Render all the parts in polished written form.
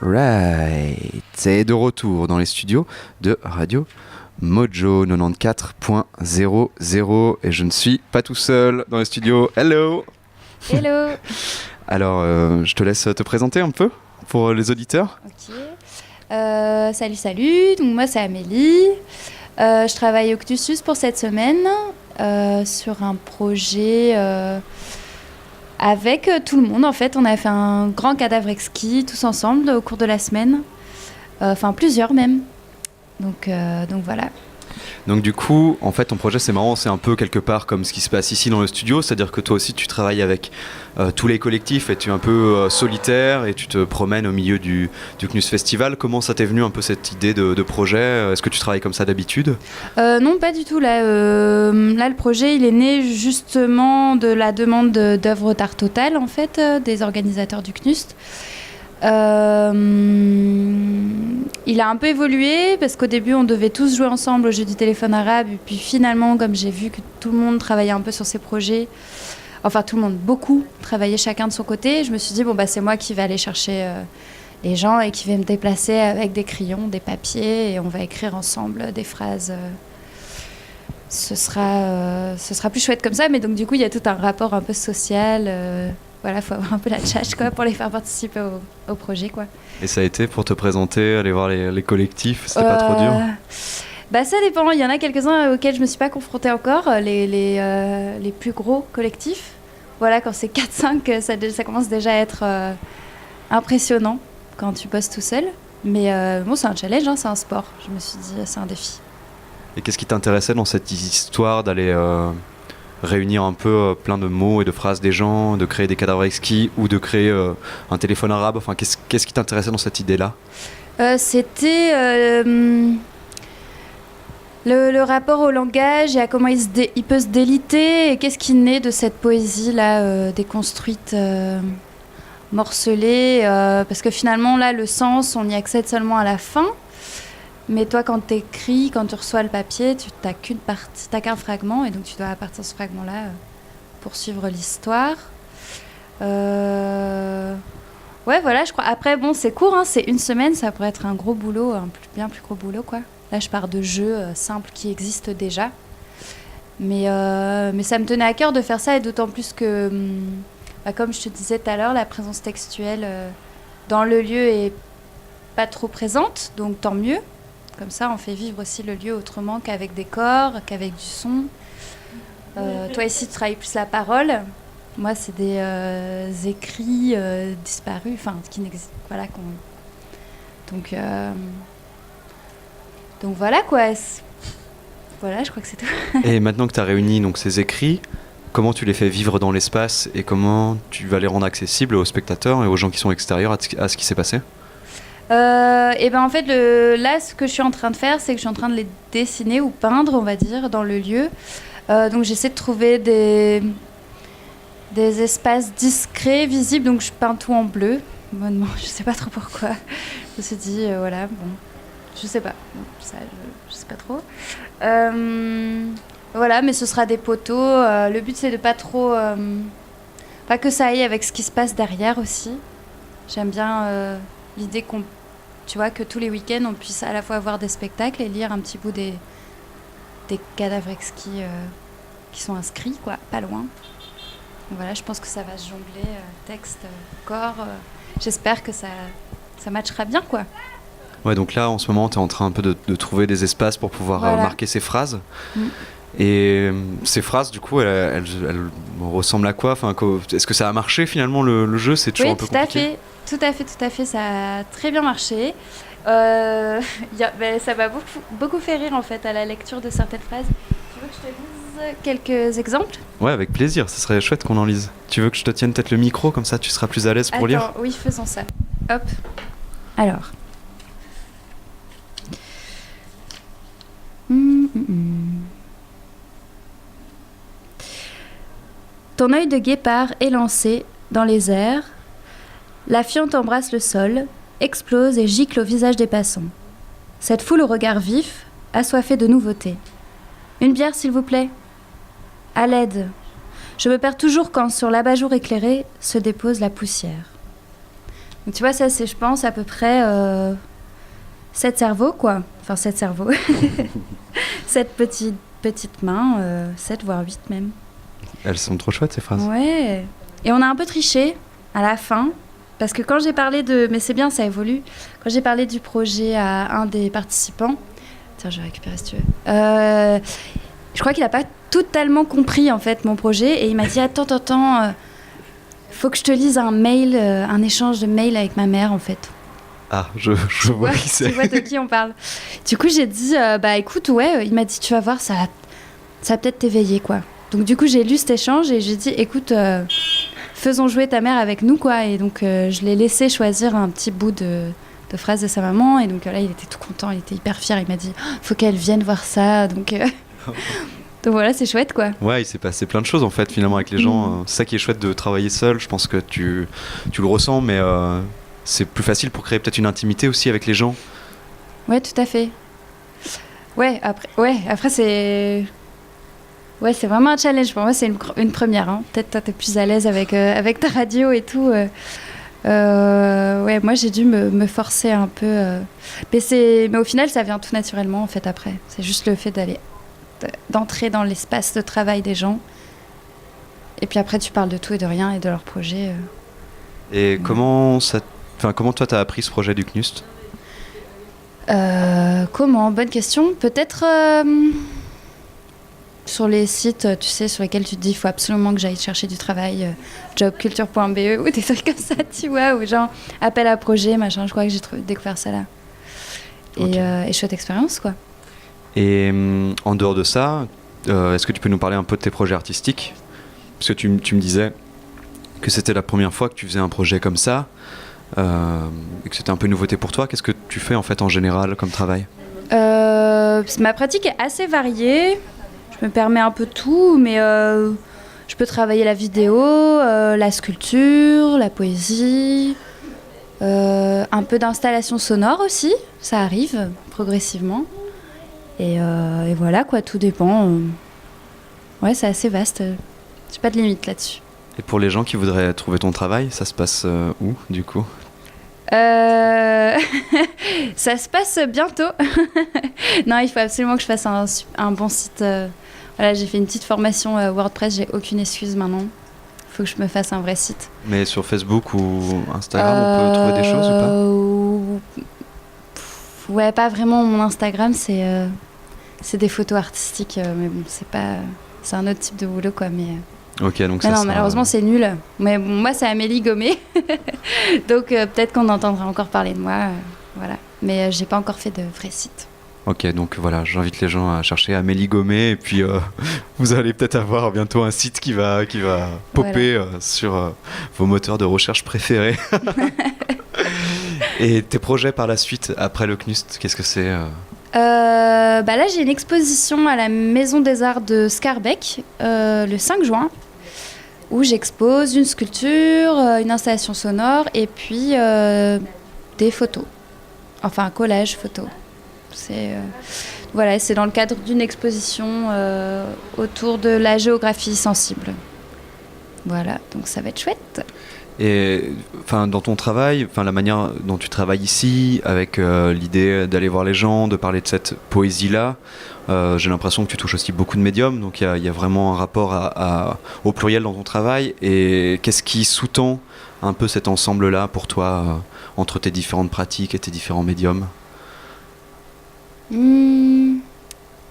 Right. Et de retour dans les studios de Radio Mojo 94.00 et je ne suis pas tout seul dans les studios. Hello. Hello. Alors, je te laisse te présenter un peu pour les auditeurs. Ok. Salut. Donc moi c'est Amélie. Je travaille au CNUSUS pour cette semaine sur un projet avec tout le monde. En fait, on a fait un grand cadavre exquis tous ensemble au cours de la semaine. Enfin plusieurs même. Donc voilà. Donc du coup, en fait, ton projet, c'est marrant, c'est un peu quelque part comme ce qui se passe ici dans le studio, c'est-à-dire que toi aussi, tu travailles avec tous les collectifs et tu es un peu solitaire et tu te promènes au milieu du CNUS Festival. Comment ça t'est venu un peu cette idée de projet ? Est-ce que tu travailles comme ça d'habitude ? Non, pas du tout. Là, le projet, il est né justement de la demande d'œuvres d'art total, en fait, des organisateurs du CNUS. Il a un peu évolué parce qu'au début on devait tous jouer ensemble au jeu du téléphone arabe et puis finalement comme j'ai vu que tout le monde travaillait un peu sur ses projets, enfin tout le monde, beaucoup travaillait chacun de son côté, je me suis dit c'est moi qui vais aller chercher les gens et qui vais me déplacer avec des crayons, des papiers et on va écrire ensemble des phrases. Ce sera plus chouette comme ça, mais donc du coup il y a tout un rapport un peu social. Voilà, faut avoir un peu la tchatche pour les faire participer au projet, quoi. Et ça a été pour te présenter, aller voir les collectifs, c'était pas trop dur ? Ça dépend, il y en a quelques-uns auxquels je me suis pas confrontée encore, les plus gros collectifs. Voilà, quand c'est 4-5, ça commence déjà à être impressionnant quand tu bosses tout seul. Mais c'est un challenge, c'est un sport. Je me suis dit, c'est un défi. Et qu'est-ce qui t'intéressait dans cette histoire d'aller réunir un peu plein de mots et de phrases des gens, de créer des cadavres exquis ou de créer un téléphone arabe. Enfin, qu'est-ce qui t'intéressait dans cette idée-là ? C'était le rapport au langage et à comment il peut se déliter et qu'est-ce qui naît de cette poésie-là déconstruite, morcelée. Parce que finalement, là, le sens, on y accède seulement à la fin. Mais toi, quand tu écris, quand tu reçois le papier, tu n'as qu'une partie, t'as qu'un fragment, et donc tu dois, à partir de ce fragment-là, poursuivre l'histoire. Ouais, voilà, je crois. Après, c'est court, c'est une semaine, ça pourrait être un gros boulot, bien plus gros boulot, quoi. Là, je pars de jeux simples qui existent déjà. Mais ça me tenait à cœur de faire ça, et d'autant plus que, comme je te disais tout à l'heure, la présence textuelle dans le lieu est pas trop présente, donc tant mieux. Comme ça, on fait vivre aussi le lieu autrement qu'avec des corps, qu'avec du son. Toi, ici, tu travailles plus la parole. Moi, c'est des écrits disparus, qui n'existent. Voilà. Donc voilà, quoi. Voilà, je crois que c'est tout. Et maintenant que tu as réuni donc, ces écrits, comment tu les fais vivre dans l'espace et comment tu vas les rendre accessibles aux spectateurs et aux gens qui sont extérieurs à ce qui s'est passé ? En fait, là, ce que je suis en train de faire, c'est que je suis en train de les dessiner ou peindre, on va dire, dans le lieu. Donc, j'essaie de trouver des espaces discrets, visibles. Donc, je peins tout en bleu. Bonnement, je sais pas trop pourquoi. Je me suis dit, je sais pas. Ça, je sais pas trop. Voilà, mais ce sera des poteaux. Le but, c'est de pas trop... pas que ça aille avec ce qui se passe derrière aussi. J'aime bien... l'idée que tous les week-ends, on puisse à la fois voir des spectacles et lire un petit bout des cadavres exquis qui sont inscrits, quoi, pas loin. Donc voilà, je pense que ça va se jongler, texte, corps. J'espère que ça matchera bien, quoi. Ouais, donc là, en ce moment, tu es en train un peu de trouver des espaces pour pouvoir marquer ces phrases. Et ces phrases, du coup, elles ressemblent à quoi ? Est-ce que ça a marché, finalement, le jeu ? C'est toujours un peu compliqué. Tout à fait, ça a très bien marché. Ça m'a beaucoup fait rire en fait à la lecture de certaines phrases. Tu veux que je te lise quelques exemples ? Ouais, avec plaisir, ce serait chouette qu'on en lise. Tu veux que je te tienne peut-être le micro, comme ça tu seras plus à l'aise pour lire ? Oui, faisons ça. Hop. Alors. Ton œil de guépard élancé dans les airs, la fiente embrasse le sol, explose et gicle au visage des passants. Cette foule au regard vif, assoiffée de nouveautés. Une bière, s'il vous plaît ? À l'aide. Je me perds toujours quand, sur l'abat-jour éclairé, se dépose la poussière. Donc, tu vois, ça, c'est, je pense, à peu près 7 cerveaux, quoi. Enfin, 7 cerveaux. 7 petites mains, 7 voire 8 même. Elles sont trop chouettes, ces phrases. Ouais. Et on a un peu triché à la fin. Parce que quand j'ai parlé de... Mais c'est bien, ça évolue. Quand j'ai parlé du projet à un des participants... Tiens, je vais récupérer si tu veux. Je crois qu'il n'a pas totalement compris, en fait, mon projet. Et il m'a dit, attends, faut que je te lise un mail, un échange de mails avec ma mère, en fait. Ah, je vois qui c'est. Tu vois de qui on parle. Du coup, j'ai dit, bah écoute, ouais, il m'a dit, tu vas voir, ça va peut-être t'éveiller, quoi. Donc du coup, j'ai lu cet échange et j'ai dit, écoute, faisons jouer ta mère avec nous, quoi. Et donc, je l'ai laissé choisir un petit bout de phrase de sa maman. Et donc là, il était tout content, il était hyper fier. Il m'a dit, faut qu'elle vienne voir ça. Donc voilà, c'est chouette, quoi. Ouais, il s'est passé plein de choses, en fait, finalement, avec les gens. C'est ça qui est chouette de travailler seul. Je pense que tu le ressens, mais c'est plus facile pour créer peut-être une intimité aussi avec les gens. Ouais, tout à fait. Ouais, après c'est... Ouais, c'est vraiment un challenge. Pour moi, c'est une première. Hein. Peut-être toi, t'es plus à l'aise avec ta radio et tout. Ouais, moi, j'ai dû me forcer un peu. Mais au final, ça vient tout naturellement, en fait, après. C'est juste le fait d'entrer dans l'espace de travail des gens. Et puis après, tu parles de tout et de rien et de leur projet. Et comment toi, t'as appris ce projet du CNUST ? Comment ? Bonne question. Peut-être sur les sites, tu sais, sur lesquels tu te dis il faut absolument que j'aille chercher du travail, jobculture.be ou des trucs comme ça, tu vois, ou genre appel à projet, machin. Je crois que j'ai découvert ça là. Et chouette expérience, quoi. Et en dehors de ça, est-ce que tu peux nous parler un peu de tes projets artistiques ? Parce que tu me disais que c'était la première fois que tu faisais un projet comme ça, et que c'était un peu une nouveauté pour toi. Qu'est-ce que tu fais en fait en général comme travail ? Ma pratique est assez variée. Je me permets un peu tout, mais je peux travailler la vidéo, la sculpture, la poésie, un peu d'installation sonore aussi. Ça arrive progressivement. Et voilà, quoi, tout dépend. Ouais, c'est assez vaste. J'ai pas de limite là-dessus. Et pour les gens qui voudraient trouver ton travail, ça se passe où, du coup ? Ça se passe bientôt. Non, il faut absolument que je fasse un bon site. Voilà, j'ai fait une petite formation WordPress, j'ai aucune excuse maintenant. Il faut que je me fasse un vrai site. Mais sur Facebook ou Instagram, on peut trouver des choses ou pas ? Ouais, pas vraiment. Mon Instagram, c'est des photos artistiques, mais bon, c'est un autre type de boulot, quoi. Mais ok, donc non, malheureusement, c'est nul. Mais bon, moi, c'est Amélie Gommet. Donc, peut-être qu'on entendra encore parler de moi. Voilà. Mais j'ai pas encore fait de vrai site. Ok, donc voilà, j'invite les gens à chercher Amélie Gommet et puis vous allez peut-être avoir bientôt un site qui va popper sur vos moteurs de recherche préférés. Et tes projets par la suite, après le CNUST, qu'est-ce que c'est Là, j'ai une exposition à la Maison des Arts de Scarbeck le 5 juin où j'expose une sculpture, une installation sonore et puis des photos. Enfin, un collage photo. Voilà, c'est dans le cadre d'une exposition autour de la géographie sensible. Voilà, donc ça va être chouette. Et dans ton travail, la manière dont tu travailles ici, avec l'idée d'aller voir les gens, de parler de cette poésie-là, j'ai l'impression que tu touches aussi beaucoup de médiums, donc il y a vraiment un rapport au pluriel dans ton travail. Et qu'est-ce qui sous-tend un peu cet ensemble-là pour toi, entre tes différentes pratiques et tes différents médiums ?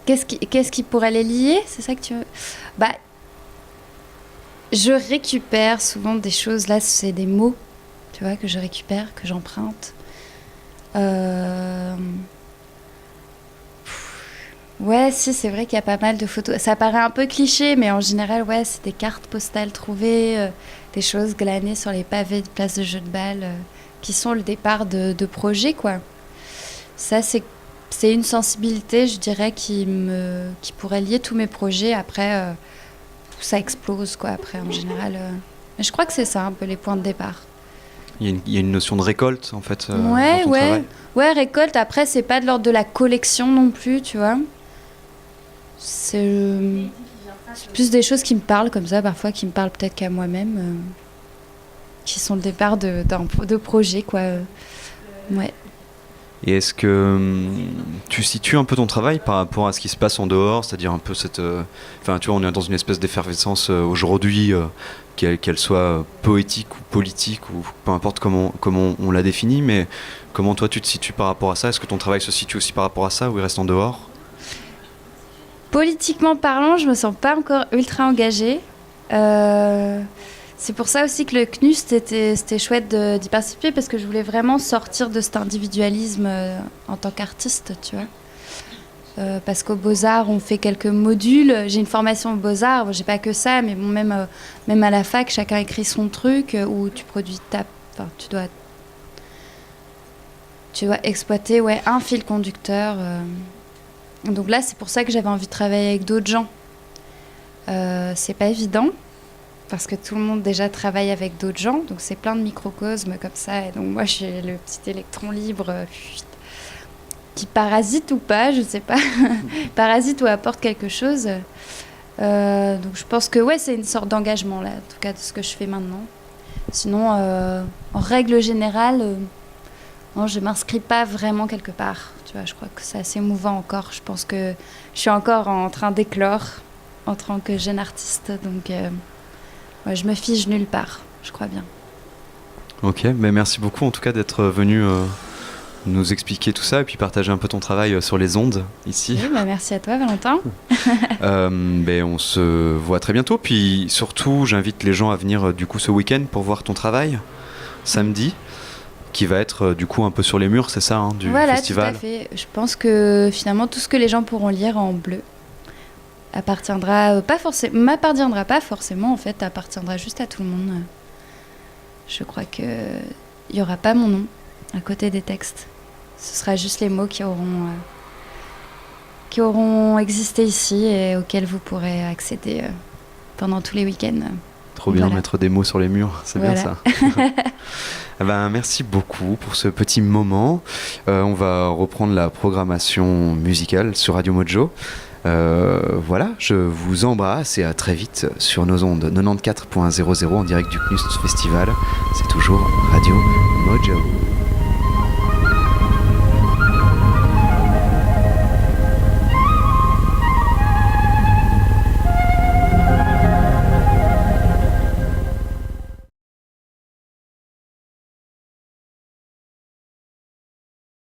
Qu'est-ce qui pourrait les lier ? C'est ça que tu veux ? Je récupère souvent des choses, là c'est des mots, tu vois, que je récupère, que j'emprunte. Ouais, si, c'est vrai qu'il y a pas mal de photos. Ça paraît un peu cliché, mais en général, ouais, c'est des cartes postales trouvées, des choses glanées sur les pavés de places de jeux de balle, qui sont le départ de projets, quoi. Ça, c'est une sensibilité, je dirais, qui pourrait lier tous mes projets. Après, ça explose, quoi, après, en général. Mais je crois que c'est ça, un peu, les points de départ. Il y a une notion de récolte, en fait, ouais, dans ton travail. Ouais, récolte. Après, c'est pas de l'ordre de la collection non plus, tu vois. C'est plus des choses qui me parlent, comme ça, parfois, qui me parlent peut-être qu'à moi-même. qui sont le départ de projets, quoi. Ouais. Et est-ce que tu situes un peu ton travail par rapport à ce qui se passe en dehors, c'est-à-dire un peu cette... Enfin, tu vois, on est dans une espèce d'effervescence aujourd'hui, qu'elle soit poétique ou politique, ou peu importe comment on la définit, mais comment toi tu te situes par rapport à ça? Est-ce que ton travail se situe aussi par rapport à ça, ou il reste en dehors? Politiquement parlant, je me sens pas encore ultra engagée. C'est pour ça aussi que le CNUS, c'était chouette d'y participer, parce que je voulais vraiment sortir de cet individualisme en tant qu'artiste, tu vois. Parce qu'aux Beaux-Arts, on fait quelques modules. J'ai une formation aux Beaux-Arts, bon, j'ai pas que ça, mais bon, même à la fac, chacun écrit son truc, où tu produis enfin, tu dois exploiter un fil conducteur. Donc là, c'est pour ça que j'avais envie de travailler avec d'autres gens. C'est pas évident, parce que tout le monde déjà travaille avec d'autres gens, donc c'est plein de microcosmes comme ça, et donc moi je suis le petit électron libre qui parasite ou pas, je sais pas, parasite ou apporte quelque chose. Donc je pense que c'est une sorte d'engagement là, en tout cas de ce que je fais maintenant. Sinon, en règle générale, non, je m'inscris pas vraiment quelque part. Tu vois, je crois que c'est assez mouvant encore. Je pense que je suis encore en train d'éclore en tant que jeune artiste, donc je me fige nulle part, je crois bien. Ok, mais merci beaucoup en tout cas d'être venu nous expliquer tout ça et puis partager un peu ton travail sur les ondes ici. Oui, merci à toi Valentin. On se voit très bientôt, puis surtout j'invite les gens à venir du coup ce week-end pour voir ton travail, samedi, qui va être du coup un peu sur les murs, c'est ça, du festival. Voilà, tout à fait. Je pense que finalement tout ce que les gens pourront lire en bleu m'appartiendra pas forcément en fait, appartiendra juste à tout le monde. Je crois que il y aura pas mon nom à côté des textes. Ce sera juste les mots qui auront existé ici et auxquels vous pourrez accéder pendant tous les week-ends. Trop bien, mettre des mots sur les murs, c'est bien ça. Merci beaucoup pour ce petit moment. On va reprendre la programmation musicale sur Radio Mojo. Je vous embrasse et à très vite sur nos ondes 94.00 en direct du CNUS Festival. C'est toujours Radio Mojo.